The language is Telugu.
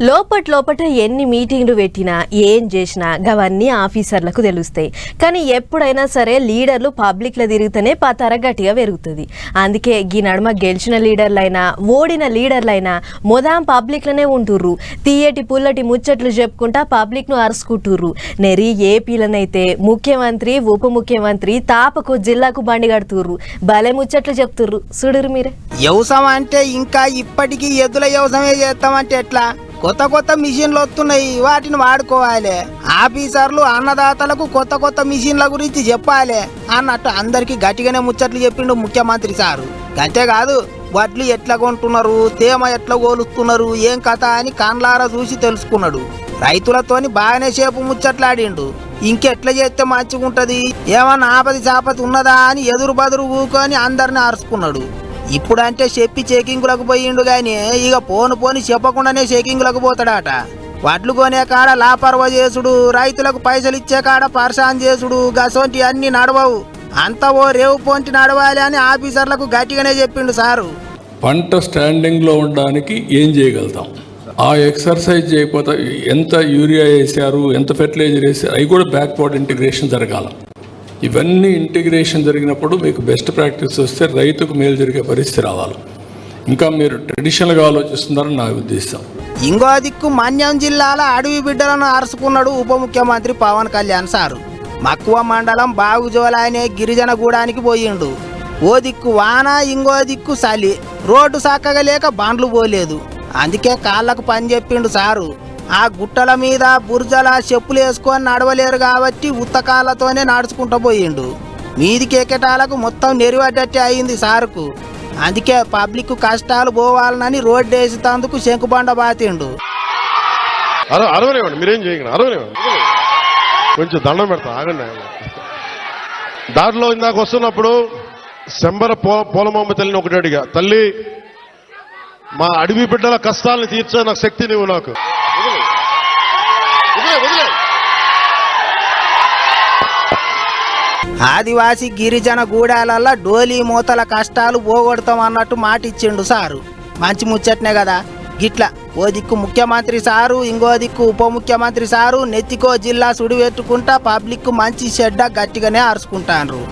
లోపట ఎన్ని మీటింగ్లు పెట్టినా ఏం చేసినా గవన్నీ ఆఫీసర్లకు తెలుస్తాయి. కానీ ఎప్పుడైనా సరే లీడర్లు పబ్లిక్లో తిరిగితేనే పతార గట్టిగా పెరుగుతుంది. అందుకే ఈ నడుమ గెలిచిన లీడర్లైనా ఓడిన లీడర్లైనా మొదం పబ్లిక్లోనే ఉంటుర్రు. తీయటి పుల్లటి ముచ్చట్లు చెప్పుకుంటా పబ్లిక్ను అరుచుకుంటుర్రు. నెరి ఏపీలనైతే ముఖ్యమంత్రి ఉప ముఖ్యమంత్రి తాపకు జిల్లాకు బండి కడుతుర్రు. భలే ముచ్చట్లు చెప్తుర్రు. చూడురు మీరే. వ్యవసాయం అంటే ఇంకా ఇప్పటికీ ఎద్దుల వ్యవసాయమే చేస్తామంటే ఎట్లా? కొత్త కొత్త మిషన్లు వస్తున్నాయి, వాటిని వాడుకోవాలి. ఆఫీసర్లు అన్నదాతలకు కొత్త కొత్త మిషన్ల గురించి చెప్పాలి అన్నట్టు అందరికి గట్టిగానే ముచ్చట్లు చెప్పిండు ముఖ్యమంత్రి సారు. అంతేకాదు వడ్లు ఎట్లా కొంటున్నారు, తేమ ఎట్లా కోలుస్తున్నారు, ఏం కథ అని కాన్లారా చూసి తెలుసుకున్నాడు. రైతులతోని బాగానే సేపు ముచ్చట్లాడిండు. ఇంకెట్లా చేస్తే మంచిగుంటది, ఏమన్నా ఆపది చాపతి ఉన్నదా అని ఎదురు బదురు ఊకొని అందరిని అరుచుకున్నాడు. ఇప్పుడంటే చెప్పి చెకింగులకు పోయిండు గాని ఇక పోను చెప్పకుండానే చెకింగులకు పోతాడట. వడ్లు కొనే కాడ లాపర్వ చేసుడు, రైతులకు పైసలు ఇచ్చే కాడ పర్సాన్ చేసుడు, గసొంటి అన్ని నడవవు. అంతా ఓ రేవు పొంటి నడవాలి అని ఆఫీసర్లకు గట్టిగానే చెప్పిండు సారు. పంట స్టాండింగ్లో ఉండడానికి ఏం చేయగలుగుతాం? ఆ ఎక్సర్సైజ్ చేయకపోతే ఎంత యూరియా వేసారు, ఎంత ఫెర్టిలైజర్ వేసారు, అవి కూడా బ్యాక్వర్డ్ ఇంటిగ్రేషన్ జరగాల. ఇవన్నీ ఇంటిగ్రేషన్ జరిగినప్పుడు మీకు బెస్ట్ ప్రాక్టీస్ వస్తే రైతుకు మేలు జరిగే పరిస్థితి రావాలి. ఇంకా మీరు ట్రెడిషనల్గా ఆలోచిస్తున్నారని నా ఉద్దేశం. ఇంకో దిక్కు మన్యం జిల్లాల అడవి బిడ్డలను అరుచుకున్నాడు ఉప ముఖ్యమంత్రి పవన్ కళ్యాణ్ సారు. మక్కువ మండలం బాగుజోల అనే గిరిజన గూడానికి పోయిండు. ఓ దిక్కు వాన, ఇంకో దిక్కు చలి, రోడ్డు చక్కగా లేక బండ్లు పోలేదు. అందుకే కాళ్ళకు పని చెప్పిండు సారు. ఆ గుట్టల మీద బుర్జల చెప్పులు వేసుకొని నడవలేరు కాబట్టి ఉత్తకాళ్ళతోనే నడుచుకుంటూ పోయిండు. మీదికి ఎక్కటాలకు మొత్తం నెరివడ్డట్టే అయింది సారుకు. అందుకే పబ్లిక్ కష్టాలు పోవాలనని రోడ్డు వేసేందుకు శంకుబండ బాతిండు. మీరేం చేయగలరు, కొంచెం దండం పెడతా ఆగండి. దారిలో ఇందాక వస్తున్నప్పుడు శంబర పోలమాంబ తల్లిని ఒకటి అడిగా, తల్లి మా అడవి బిడ్డల కష్టాలను తీర్చే నాకు శక్తి నీవు నాకు. ఆదివాసీ గిరిజన గూడాలల్లో డోలీ మూతల కష్టాలు పోగొడతాం అన్నట్టు మాట ఇచ్చిండు సారు. మంచి ముచ్చట్నే కదా. గిట్లా ఓ దిక్కు ముఖ్యమంత్రి సారు, ఇంకో దిక్కు ఉప ముఖ్యమంత్రి సారు నెత్తికో జిల్లా సుడి పెట్టుకుంటా పబ్లిక్ మంచి చెడ్డ గట్టిగానే అరుచుకుంటాండ్రు.